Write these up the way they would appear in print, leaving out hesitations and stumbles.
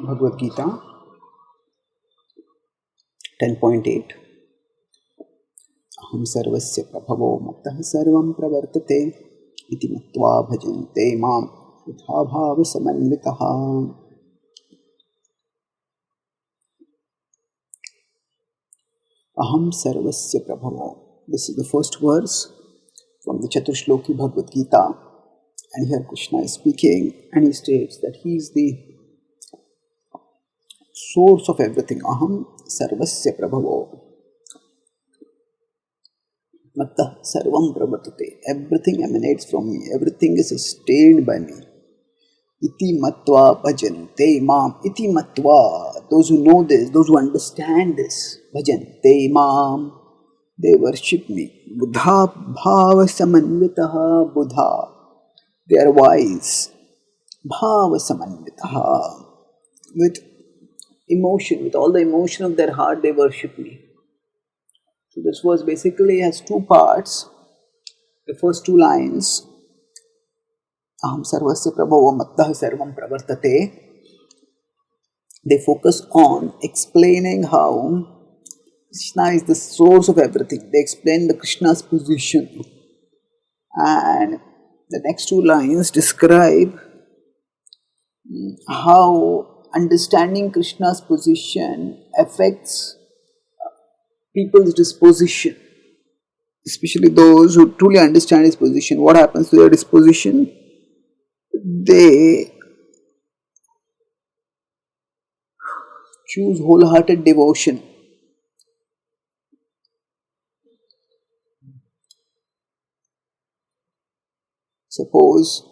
Bhagavad Gita 10.8 Aham sarvasya prabhavo mattah sarvam pravartate iti matva bhajante mam yatha bhava samanvitaha. Aham sarvasya prabhavo. This is the first verse from the Chaturshloki Bhagavad Gita, and here Krishna is speaking and he states that he is the source of everything. Aham sarvasya prabhavo mattah sarvam pravartate. Everything emanates from me, everything is sustained by me. Iti matva bhajante mam. Iti matva, those who know this, those who understand this, bhajante mam, they worship me. Buddha bhava samanvitaha. Buddha, they are wise. Bhava samanvitaha, with emotion, with all the emotion of their heart, they worship me. So this verse basically has two parts. The first two lines, Aham sarvasya prabhavo mattah sarvam pravartate, they focus on explaining how Krishna is the source of everything. They explain the Krishna's position. And the next two lines describe how understanding Krishna's position affects people's disposition, especially those who truly understand his position. What happens to their disposition? They choose wholehearted devotion. Suppose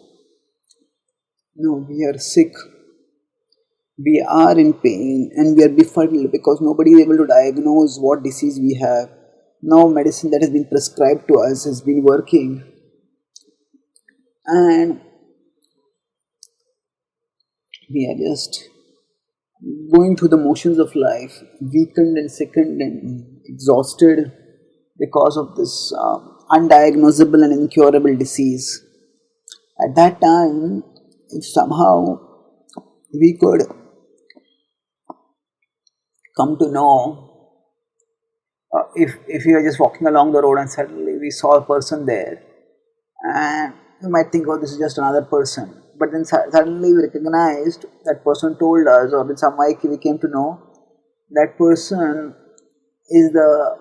we are sick, we are in pain, and we are befuddled because nobody is able to diagnose what disease we have. Now medicine that has been prescribed to us has been working, and we are just going through the motions of life, weakened and sickened and exhausted because of this undiagnosable and incurable disease. At that time, if somehow we could come to know, if we are just walking along the road and suddenly we saw a person there, and we might think, oh, this is just another person. But then suddenly we recognized that person told us, or in some way we came to know, that person is the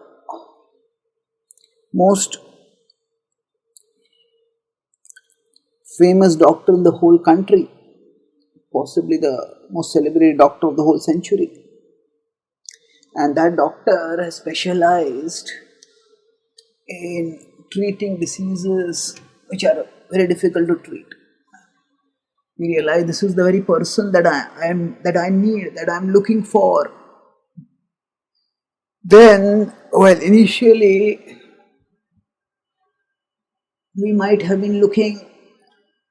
most famous doctor in the whole country, possibly the most celebrated doctor of the whole century. And that doctor has specialized in treating diseases which are very difficult to treat. We realize this is the very person that I need, that I am looking for. Then, initially we might have been looking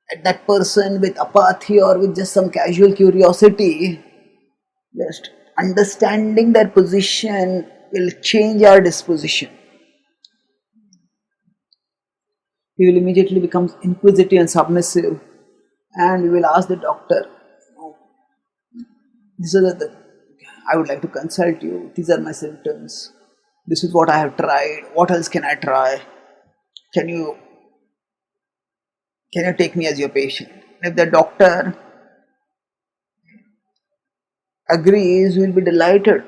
at that person with apathy or with just some casual curiosity. Just understanding their position will change our disposition. We will immediately become inquisitive and submissive, and we will ask the doctor, I would like to consult you, these are my symptoms, this is what I have tried, what else can I try? Can you take me as your patient? If the doctor agrees, we will be delighted,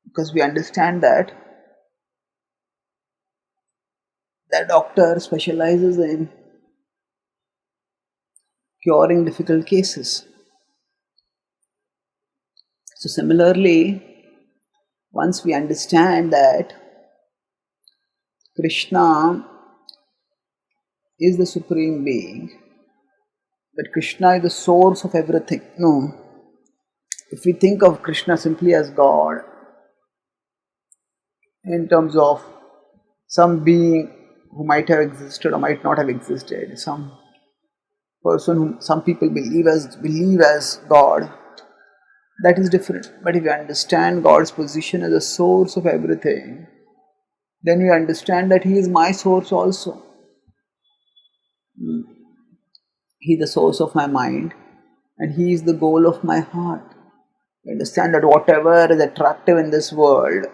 because we understand that the doctor specializes in curing difficult cases. So similarly, once we understand that Krishna is the Supreme Being, that Krishna is the source of everything. No, if we think of Krishna simply as God, in terms of some being who might have existed or might not have existed, some person whom some people believe as God, that is different. But if you understand God's position as a source of everything, then you understand that He is my source also. He is the source of my mind, and He is the goal of my heart. I understand that whatever is attractive in this world,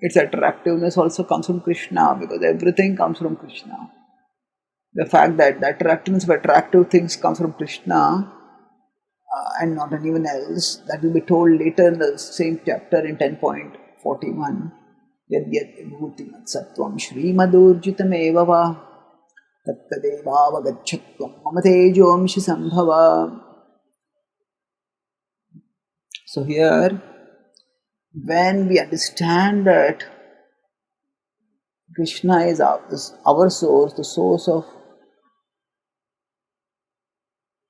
its attractiveness also comes from Krishna, because everything comes from Krishna. The fact that the attractiveness of attractive things comes from Krishna and not anyone else, that will be told later in the same chapter in 10.41. Yadyat vibhutimat sattvam shrimadurjitam eva va tattadevavagachatvam mama tejomshi sambhava. So here, when we understand that Krishna is our source, the source of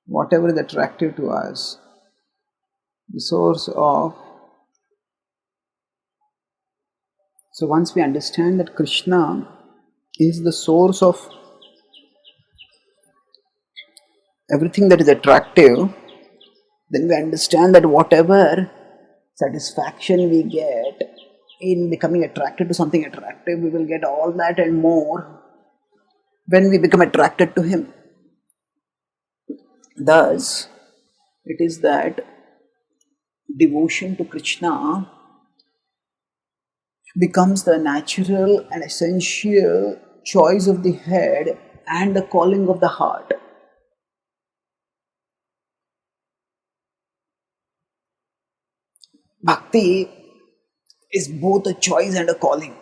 whatever is attractive to us, the source of... So once we understand that Krishna is the source of everything that is attractive, then we understand that whatever satisfaction we get in becoming attracted to something attractive, we will get all that and more when we become attracted to Him. Thus, it is that devotion to Krishna becomes the natural and essential choice of the head and the calling of the heart. Bhakti is both a choice and a calling.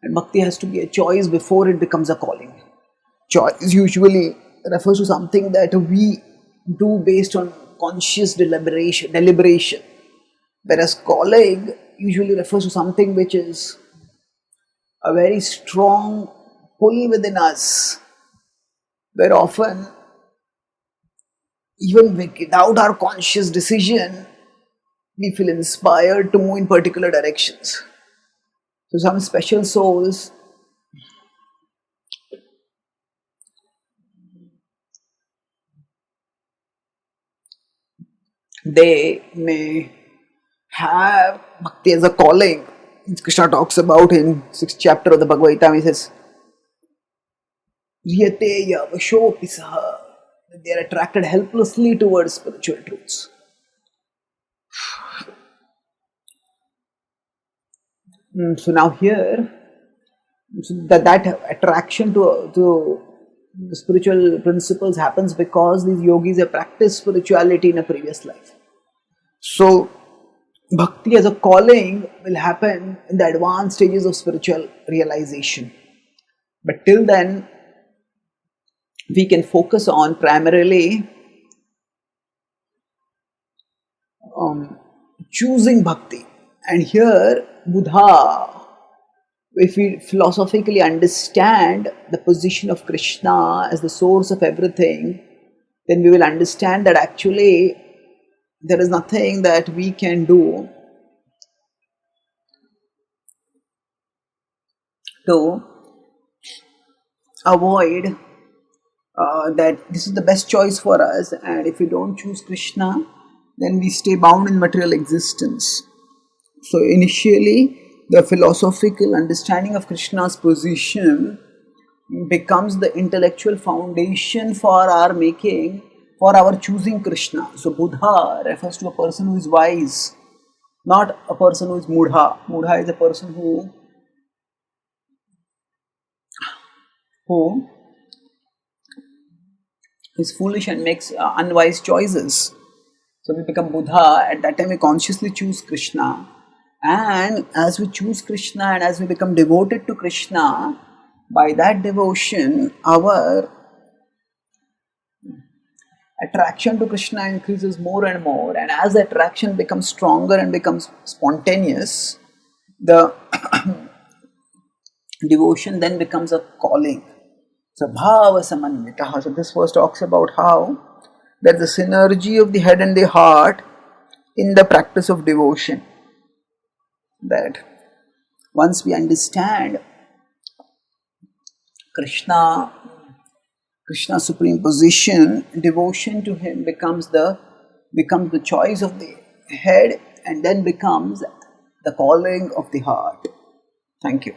And bhakti has to be a choice before it becomes a calling. Choice usually refers to something that we do based on conscious deliberation. Whereas calling usually refers to something which is a very strong pull within us, where often, even without our conscious decision, we feel inspired to move in particular directions. So some special souls, they may have bhakti as a calling. Krishna talks about in 6th chapter of the Bhagavad Gita. He says, Riyateya vashopi saha. They are attracted helplessly towards spiritual truths. So now here, that attraction to the spiritual principles happens because these yogis have practiced spirituality in a previous life. So bhakti as a calling will happen in the advanced stages of spiritual realization. But till then, we can focus on primarily choosing bhakti. And here, Buddha, if we philosophically understand the position of Krishna as the source of everything, then we will understand that actually there is nothing that we can do to avoid that this is the best choice for us, and if we don't choose Krishna, then we stay bound in material existence. So initially, the philosophical understanding of Krishna's position becomes the intellectual foundation for our choosing Krishna. So Buddha refers to a person who is wise, not a person who is mudha. Mudha is a person who is foolish and makes unwise choices. So we become Buddha. At that time we consciously choose Krishna, and as we choose Krishna and as we become devoted to Krishna, by that devotion our attraction to Krishna increases more and more, and as the attraction becomes stronger and becomes spontaneous, the devotion then becomes a calling. So bhava samanvitaha. So this verse talks about how there is a synergy of the head and the heart in the practice of devotion. That once we understand Krishna's supreme position, devotion to Him becomes the choice of the head and then becomes the calling of the heart. Thank you.